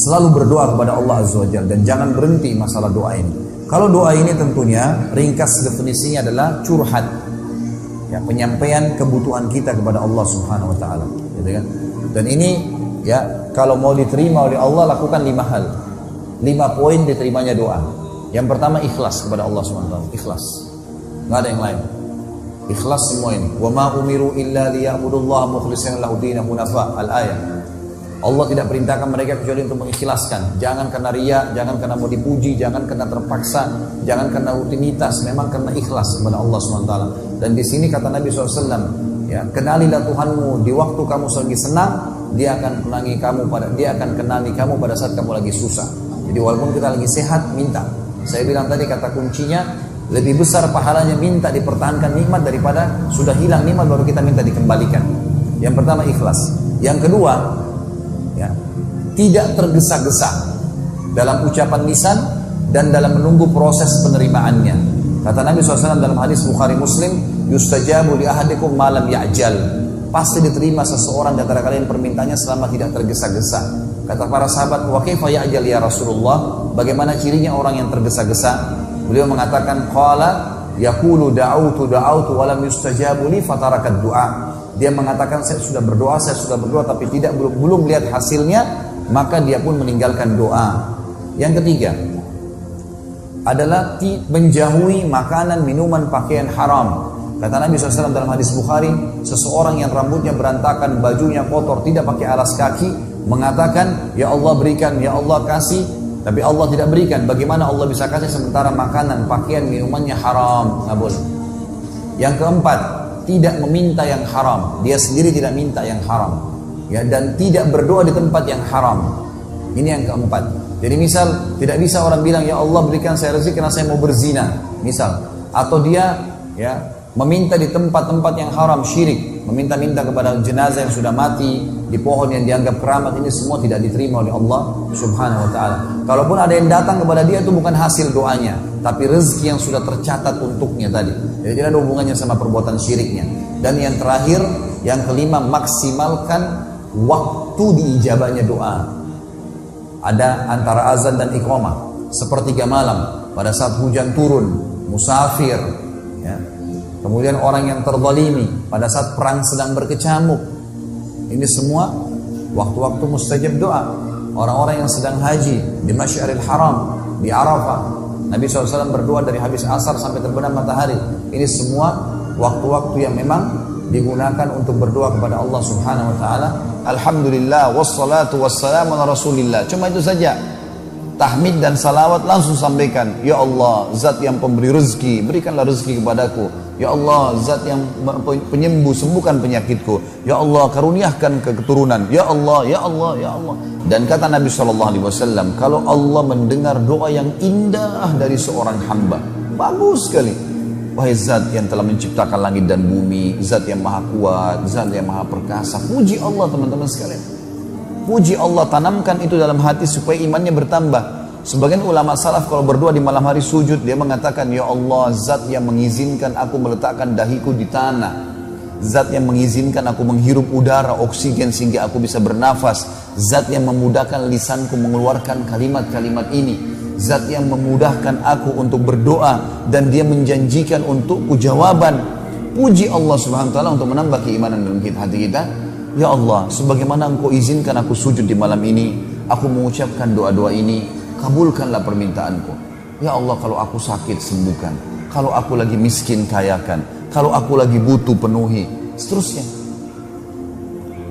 Selalu berdoa kepada Allah Azza wa Jalla dan jangan berhenti masalah doa ini. Kalau doa ini tentunya ringkas definisinya adalah curhat. Ya, penyampaian kebutuhan kita kepada Allah Subhanahu wa taala, gitu kan? Dan ini ya, kalau mau diterima oleh Allah lakukan 5 hal. 5 poin diterimanya doa. Yang pertama ikhlas kepada Allah Subhanahu wa taala, ikhlas. Enggak ada yang lain. Ikhlas semua ini. Wa ma umiru illa liya'budullaha mukhlishina lahu dinahu hunafa. Al-ayat. Allah tidak perintahkan mereka kecuali untuk mengikhlaskan. Jangan karena riya, jangan karena mau dipuji, jangan karena terpaksa, jangan karena rutinitas, memang karena ikhlas kepada Allah SWT. Dan di sini kata Nabi SAW, ya, kenalilah Tuhanmu di waktu kamu lagi senang, dia akan kenali kamu pada saat kamu lagi susah. Jadi walaupun kita lagi sehat, minta. Saya bilang tadi kata kuncinya, lebih besar pahalanya minta dipertahankan nikmat daripada sudah hilang nikmat baru kita minta dikembalikan. Yang pertama ikhlas. Yang kedua, ya, tidak tergesa-gesa dalam ucapan lisan dan dalam menunggu proses penerimaannya. Kata Nabi SAW dalam hadis Bukhari Muslim, yustajabu li ahadikum ma lam ya'jal. Pasti diterima seseorang di antara kalian permintaannya selama tidak tergesa-gesa. Kata para sahabat, wa kaifa ya'jal ya Rasulullah? Bagaimana cirinya orang yang tergesa-gesa? Beliau mengatakan, qala yaqulu da'autu wa lam yustajabu li fatarakat du'a. Dia mengatakan saya sudah berdoa tapi belum lihat hasilnya, maka dia pun meninggalkan doa. Yang ketiga adalah menjauhi makanan, minuman, pakaian haram. Kata Nabi SAW dalam hadis Bukhari, seseorang yang rambutnya berantakan, bajunya kotor, tidak pakai alas kaki, mengatakan, ya Allah berikan, ya Allah kasih, tapi Allah tidak berikan. Bagaimana Allah bisa kasih sementara makanan, pakaian, minumannya haram? Nggak boleh. Yang keempat, tidak meminta yang haram. Dia sendiri tidak minta yang haram, ya, dan tidak berdoa di tempat yang haram. Ini yang keempat. Jadi misal tidak bisa orang bilang ya Allah berikan saya rezeki karena saya mau berzina, misal, atau dia ya meminta di tempat-tempat yang haram, syirik, meminta-minta kepada jenazah yang sudah mati, di pohon yang dianggap keramat, ini semua tidak diterima oleh Allah Subhanahu wa taala. Kalaupun ada yang datang kepada dia itu bukan hasil doanya, tapi rezeki yang sudah tercatat untuknya tadi. Jadi tidak ada hubungannya sama perbuatan syiriknya. Dan yang terakhir, yang kelima, maksimalkan waktu diijabahnya doa. Ada antara azan dan iqamah, sepertiga malam, pada saat hujan turun, musafir, ya. Kemudian orang yang terzalimi, pada saat perang sedang berkecamuk. Ini semua waktu-waktu mustajab doa. Orang-orang yang sedang haji di Masy'aril Haram, di Arafah, Nabi SAW berdoa dari habis asar sampai terbenam matahari. Ini semua waktu-waktu yang memang digunakan untuk berdoa kepada Allah Subhanahu wa taala. Alhamdulillah wassalatu wassalamu ala Rasulillah. Cuma itu saja. Tahmid dan salawat langsung sampaikan. Ya Allah, zat yang pemberi rezeki, berikanlah rezeki kepadaku. Ya Allah, zat yang penyembuh, sembuhkan penyakitku. Ya Allah, karuniakan keturunan. Ya Allah, ya Allah, ya Allah. Dan kata Nabi SAW, kalau Allah mendengar doa yang indah dari seorang hamba, bagus sekali. Wahai zat yang telah menciptakan langit dan bumi, zat yang maha kuat, zat yang maha perkasa. Puji Allah teman-teman sekalian. Puji Allah, tanamkan itu dalam hati supaya imannya bertambah. Sebagian ulama salaf kalau berdoa di malam hari sujud, dia mengatakan, ya Allah, zat yang mengizinkan aku meletakkan dahiku di tanah, zat yang mengizinkan aku menghirup udara, oksigen sehingga aku bisa bernafas, zat yang memudahkan lisanku mengeluarkan kalimat-kalimat ini, zat yang memudahkan aku untuk berdoa dan dia menjanjikan untukku jawaban. Puji Allah Subhanahu wa taala untuk menambah keimanan dalam hati kita. Ya Allah, sebagaimana Engkau izinkan aku sujud di malam ini, aku mengucapkan doa-doa ini, kabulkanlah permintaanku. Ya Allah, kalau aku sakit sembuhkan, kalau aku lagi miskin kayakan, kalau aku lagi butuh penuhi, seterusnya.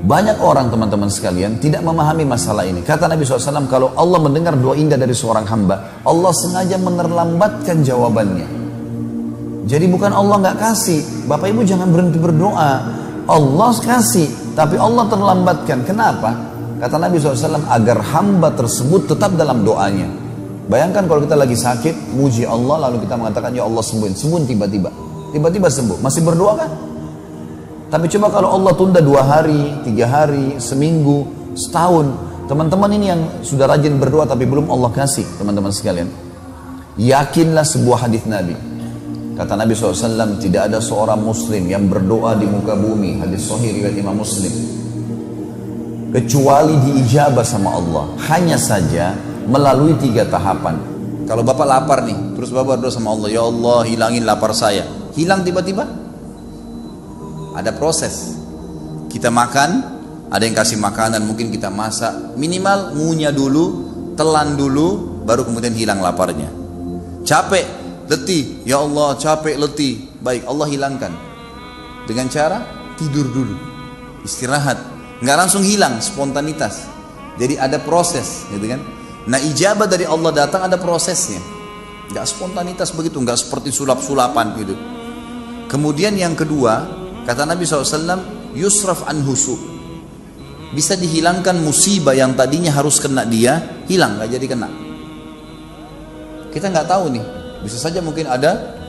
Banyak orang teman-teman sekalian tidak memahami masalah ini. Kata Nabi SAW, kalau Allah mendengar doa indah dari seorang hamba, Allah sengaja menerlambatkan jawabannya. Jadi bukan Allah nggak kasih. Bapak Ibu jangan berhenti berdoa. Allah kasih, tapi Allah terlambatkan. Kenapa? Kata Nabi SAW, agar hamba tersebut tetap dalam doanya. Bayangkan kalau kita lagi sakit, muji Allah, lalu kita mengatakan, ya Allah sembuhin. Sembuh tiba-tiba. Tiba-tiba sembuh. Masih berdoa kan? Tapi coba kalau Allah tunda 2 hari, 3 hari, seminggu, setahun. Teman-teman ini yang sudah rajin berdoa tapi belum Allah kasih, teman-teman sekalian. Yakinlah sebuah hadis Nabi. Kata Nabi SAW, tidak ada seorang muslim yang berdoa di muka bumi. Hadis sahih riwayat Imam Muslim. kecuali diijabah sama Allah. Hanya saja melalui 3 tahapan. Kalau Bapak lapar nih, terus Bapak berdoa sama Allah, ya Allah hilangin lapar saya. Hilang tiba-tiba? Ada proses. Kita makan, ada yang kasih makanan, mungkin kita masak. Minimal ngunyah dulu, telan dulu, baru kemudian hilang laparnya. Capek, letih, ya Allah capek, letih. Baik, Allah hilangkan. Dengan cara tidur dulu, istirahat. Nggak langsung hilang, spontanitas. Jadi ada proses, gitu kan? Nah ijabah dari Allah datang ada prosesnya. Nggak spontanitas begitu, nggak seperti sulap-sulapan gitu. Kemudian yang kedua, kata Nabi SAW, yusraf an husu. Bisa dihilangkan musibah yang tadinya harus kena dia, hilang, nggak jadi kena. Kita nggak tahu nih, bisa saja mungkin ada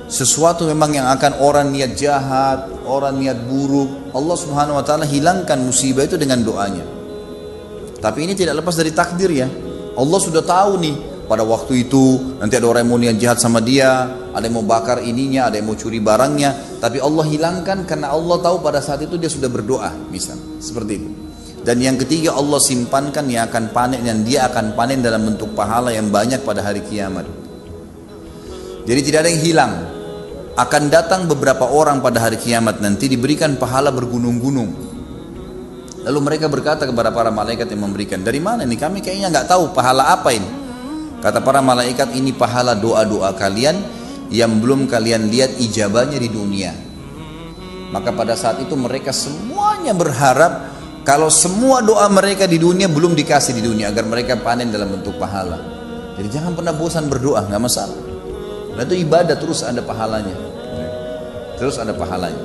sesuatu memang yang akan orang niat jahat, orang niat buruk, Allah Subhanahu wa taala hilangkan musibah itu dengan doanya. Tapi ini tidak lepas dari takdir ya. Allah sudah tahu nih pada waktu itu nanti ada orang yang mau niat jahat sama dia, ada yang mau bakar ininya, ada yang mau curi barangnya, tapi Allah hilangkan karena Allah tahu pada saat itu dia sudah berdoa, misal seperti itu. Dan yang ketiga, Allah simpankan yang akan panen, dan dia akan panen dalam bentuk pahala yang banyak pada hari kiamat. Jadi tidak ada yang hilang. Akan datang beberapa orang pada hari kiamat nanti diberikan pahala bergunung-gunung. Lalu mereka berkata kepada para malaikat yang memberikan, dari mana nih? Kami kayaknya nggak tahu pahala apa ini. Kata para malaikat, ini pahala doa-doa kalian yang belum kalian lihat ijabahnya di dunia. Maka pada saat itu mereka semuanya berharap kalau semua doa mereka di dunia belum dikasih di dunia, agar mereka panen dalam bentuk pahala. Jadi jangan pernah bosan berdoa, nggak masalah. Nah itu ibadah, terus ada pahalanya. Terus ada pahalanya.